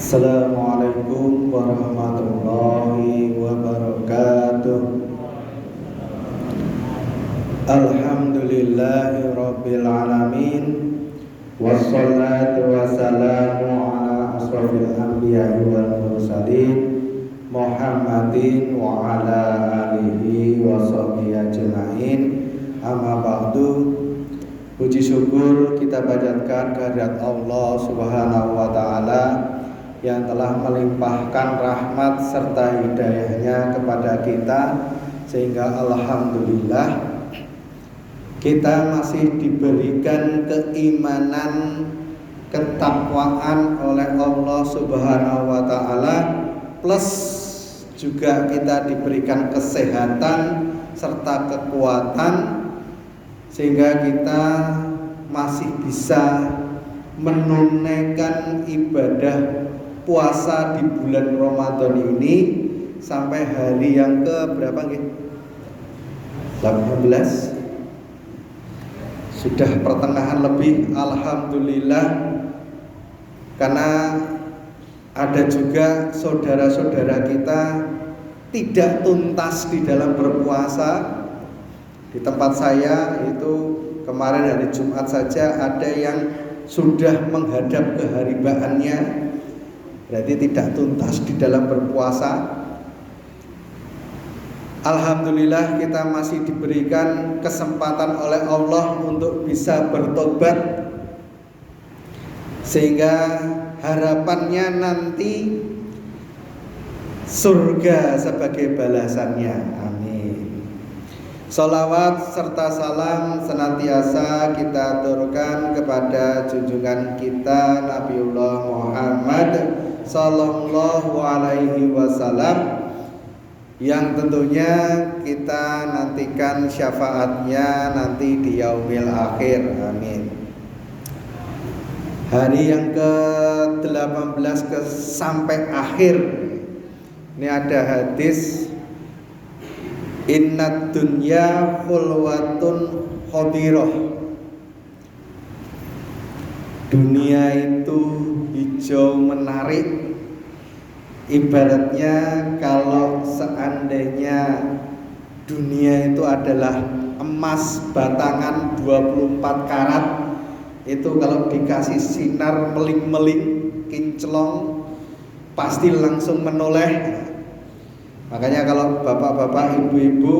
Assalamualaikum warahmatullahi wabarakatuh. Alhamdulillahi rabbil alamin. Wassalatu wassalamu ala asrofil anbiya'i wal mursalin Muhammadin wa ala alihi wa sahbihi ajma'in. Amma ba'du. Puji syukur kita panjatkan kehadirat Allah Subhanahu wa ta'ala yang telah melimpahkan rahmat serta hidayahnya kepada kita, sehingga alhamdulillah kita masih diberikan keimanan, ketakwaan oleh Allah Subhanahu wa ta'ala, plus juga kita diberikan kesehatan serta kekuatan, sehingga kita masih bisa menunaikan ibadah puasa di bulan Ramadan ini sampai hari yang ke berapa nggih? 18. Sudah pertengahan lebih, alhamdulillah. Karena ada juga saudara-saudara kita tidak tuntas di dalam berpuasa. Di tempat saya itu kemarin hari Jumat saja ada yang sudah menghadap keharibaannya, berarti tidak tuntas di dalam berpuasa. Alhamdulillah kita masih diberikan kesempatan oleh Allah untuk bisa bertobat, sehingga harapannya nanti surga sebagai balasannya. Amin. Sholawat serta salam senantiasa kita aturkan kepada junjungan kita Nabiullah Muhammad Sallallahu Alaihi Wasallam, yang tentunya kita nantikan syafaatnya nanti di yaumil akhir. Amin. Hari yang ke-18 sampai akhir ini ada hadis, innad dunya khulwatun khadirah. Dunia itu hijau menarik. Ibaratnya kalau seandainya dunia itu adalah emas batangan 24 karat, itu kalau dikasih sinar meling-meling, kinclong, pasti langsung menoleh. Makanya kalau bapak-bapak, ibu-ibu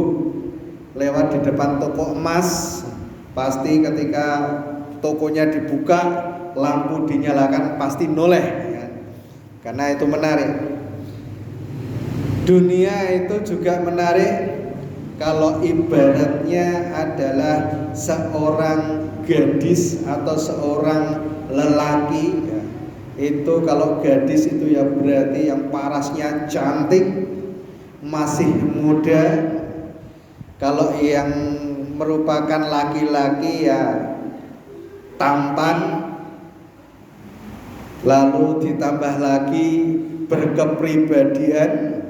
lewat di depan toko emas, pasti ketika tokonya dibuka, lampu dinyalakan, pasti noleh ya. Karena itu menarik. Dunia itu juga menarik kalau ibaratnya adalah seorang gadis atau seorang lelaki ya. Itu kalau gadis itu ya berarti yang parasnya cantik, masih muda. Kalau yang merupakan laki-laki ya tampan, lalu ditambah lagi berkepribadian.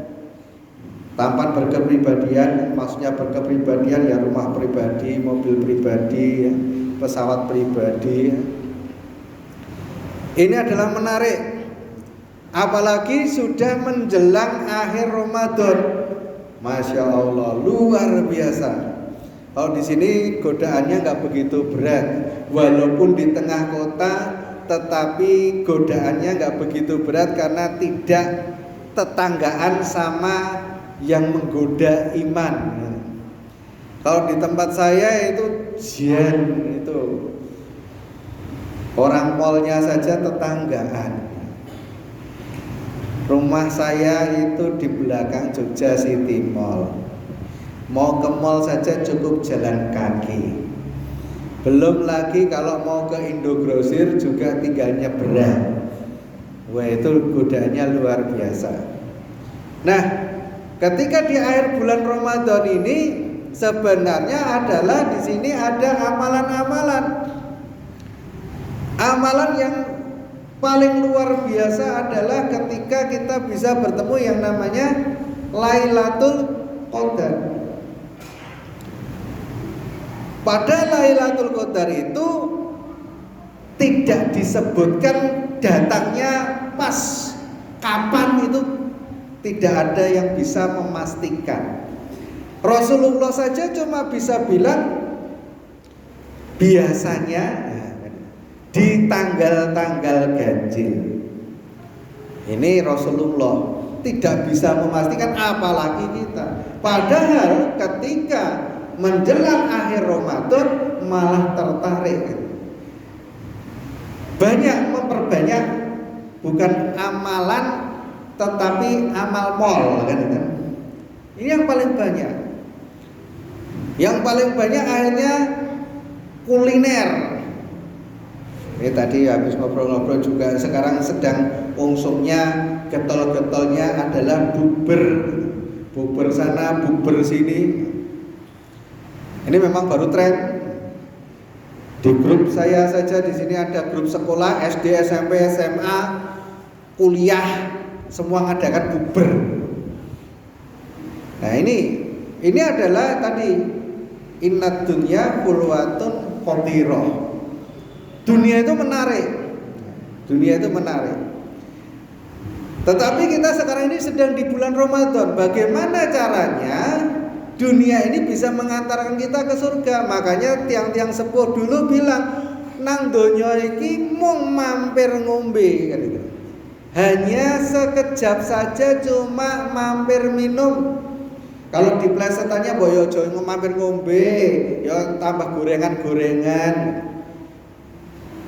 Tampan berkepribadian, maksudnya berkepribadian ya rumah pribadi, mobil pribadi, pesawat pribadi. Ini adalah menarik. Apalagi sudah menjelang akhir Ramadan, Masya Allah, luar biasa. Kalau di sini godaannya nggak begitu berat, walaupun di tengah kota, tetapi godaannya nggak begitu berat karena tidak tetanggaan sama yang menggoda iman. Kalau di tempat saya itu jian, itu orang mallnya saja tetanggaan. Rumah saya itu di belakang Jogja City Mall. Mau ke mall saja cukup jalan kaki. Belum lagi kalau mau ke Indogrosir juga tinggal nyebrang. Wah, itu godaannya luar biasa. Nah, ketika di akhir bulan Ramadan ini sebenarnya adalah di sini ada amalan-amalan. Amalan yang paling luar biasa adalah ketika kita bisa bertemu yang namanya Lailatul Qadar. Pada Lailatul Qadar itu tidak disebutkan datangnya pas kapan itu tidak ada yang bisa memastikan. Rasulullah saja cuma bisa bilang biasanya di tanggal-tanggal ganjil. Ini Rasulullah tidak bisa memastikan, apalagi kita. Padahal ketika menjelang akhir Ramadan malah tertarik, banyak memperbanyak bukan amalan tetapi amal mall kan. Ini yang paling banyak. Yang paling banyak akhirnya kuliner. Ini tadi habis ngobrol-ngobrol juga, sekarang sedang ungsumnya, getol-getolnya adalah bubur sana, bubur sini. Ini memang baru tren. Di grup saya saja di sini ada grup sekolah SD, SMP, SMA, kuliah, semua mengadakan bubur. Nah ini adalah tadi innad dunya hulwatun qadirah. Dunia itu menarik. Tetapi kita sekarang ini sedang di bulan Ramadan. Bagaimana caranya dunia ini bisa mengantarkan kita ke surga? Makanya tiang-tiang sepuh dulu bilang, nang donya iki mung mampir ngombe kan gitu. Hanya sekejap saja, cuma mampir minum. Kalau di plesetannya boyojo mampir ngombe, ya tambah gorengan-gorengan.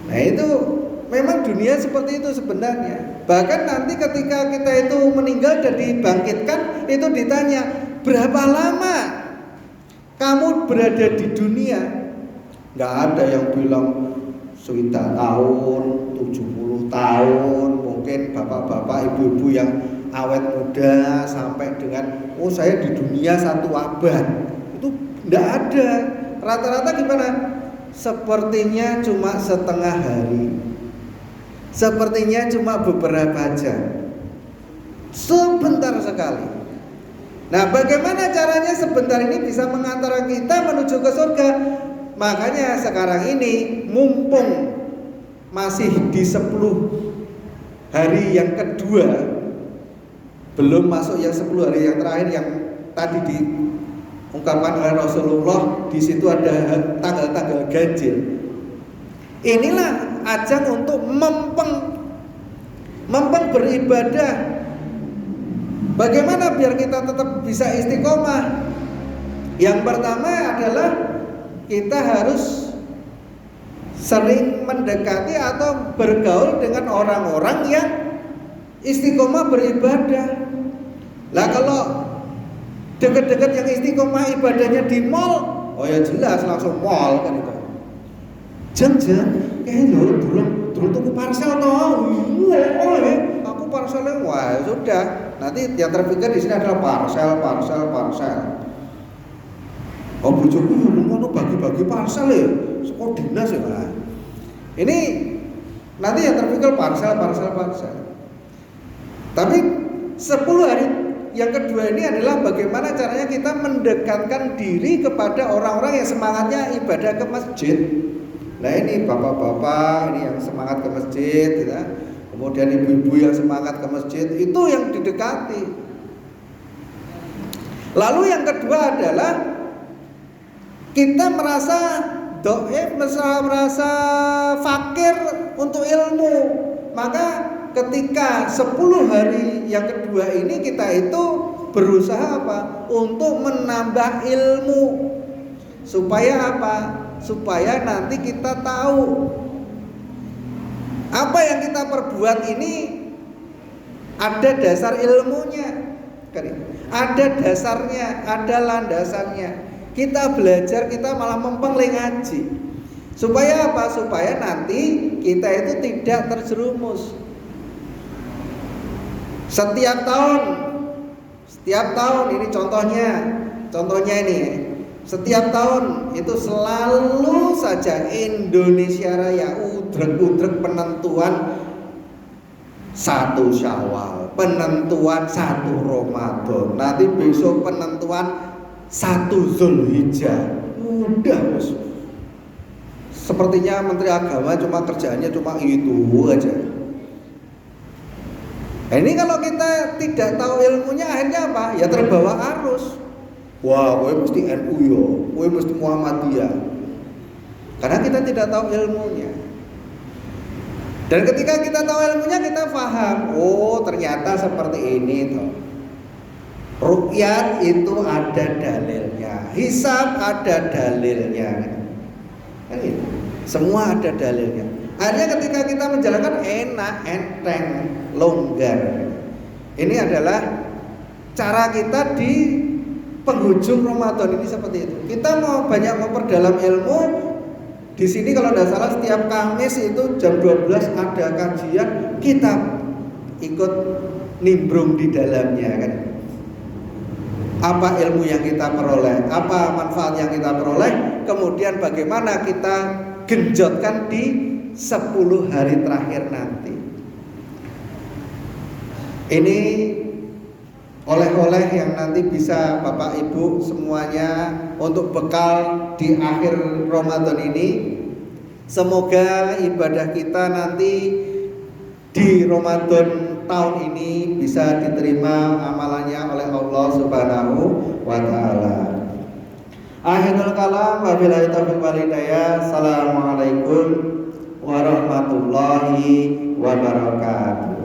Nah itu memang dunia seperti itu sebenarnya. Bahkan nanti ketika kita itu meninggal dan dibangkitkan, itu ditanya, berapa lama kamu berada di dunia? Gak ada yang bilang 1 tahun, 70 tahun. Mungkin bapak-bapak, ibu-ibu yang awet muda sampai dengan saya di dunia 1 abad. Itu gak ada. Rata-rata gimana? Sepertinya cuma setengah hari, sepertinya cuma beberapa jam, sebentar sekali. Nah, bagaimana caranya sebentar ini bisa mengantar kita menuju ke surga? Makanya sekarang ini mumpung masih di 10 hari yang kedua, belum masuk yang 10 hari yang terakhir yang tadi diungkapkan oleh Rasulullah, di situ ada tanggal-tanggal ganjil. Inilah ajang untuk mempeng beribadah. Bagaimana biar kita tetap bisa istiqomah? Yang pertama adalah kita harus sering mendekati atau bergaul dengan orang-orang yang istiqomah beribadah. Lah kalau dekat-dekat yang istiqomah ibadahnya di mall, oh ya jelas langsung mall kan itu. Jeng kayaknya dulu tuku parcel toh. Aku parcelnya wah sudah. Nanti yang terpikir di sini adalah parcel. Oh bojoku ngono bagi-bagi parcel ya. Sekolah dinas ya. Ini nanti yang terpikir parcel. Tapi 10 hari yang kedua ini adalah bagaimana caranya kita mendekatkan diri kepada orang-orang yang semangatnya ibadah ke masjid. Nah ini bapak-bapak ini yang semangat ke masjid ya. Kemudian ibu-ibu yang semangat ke masjid, itu yang didekati. Lalu yang kedua adalah kita merasa merasa fakir untuk ilmu. Maka ketika 10 hari yang kedua ini kita itu berusaha apa? Untuk menambah ilmu. Supaya apa? Supaya nanti kita tahu apa yang kita perbuat ini ada dasar ilmunya, ada dasarnya, ada landasannya. Kita belajar, kita malah mempeng ngaji. Supaya apa? Supaya nanti kita itu tidak terjerumus. Setiap tahun ini contohnya ini. Setiap tahun itu selalu saja Indonesia Raya udrek penentuan 1 Syawal, penentuan 1 Ramadan, nanti besok penentuan 1 Zulhijjah. Udah bos. Sepertinya Menteri Agama cuma kerjaannya cuma itu aja. Nah, ini kalau kita tidak tahu ilmunya akhirnya apa? Ya terbawa arus. Wah, kowe mesti NU yo, kowe mesti Muhammadiyah. Karena kita tidak tahu ilmunya. Dan ketika kita tahu ilmunya kita paham, oh ternyata seperti ini toh. Ruqyat itu ada dalilnya, hisab ada dalilnya. Kan gitu. Semua ada dalilnya. Akhirnya ketika kita menjalankan enak, enteng, longgar. Ini adalah cara kita di penghujung Ramadan ini seperti itu. Kita mau banyak memperdalam ilmu. Di sini kalau tidak salah setiap Kamis itu jam 12 ada kajian, kita ikut nimbrung di dalamnya kan. Apa ilmu yang kita peroleh, apa manfaat yang kita peroleh, kemudian bagaimana kita genjotkan di 10 hari terakhir nanti. Ini oleh-oleh yang nanti bisa Bapak Ibu semuanya untuk bekal di akhir Ramadan ini. Semoga ibadah kita nanti di Ramadan tahun ini bisa diterima amalannya oleh Allah Subhanahu wa taala. Akhirul kalam, wabillahi taufiq wal hidayah. Assalamualaikum warahmatullahi wabarakatuh.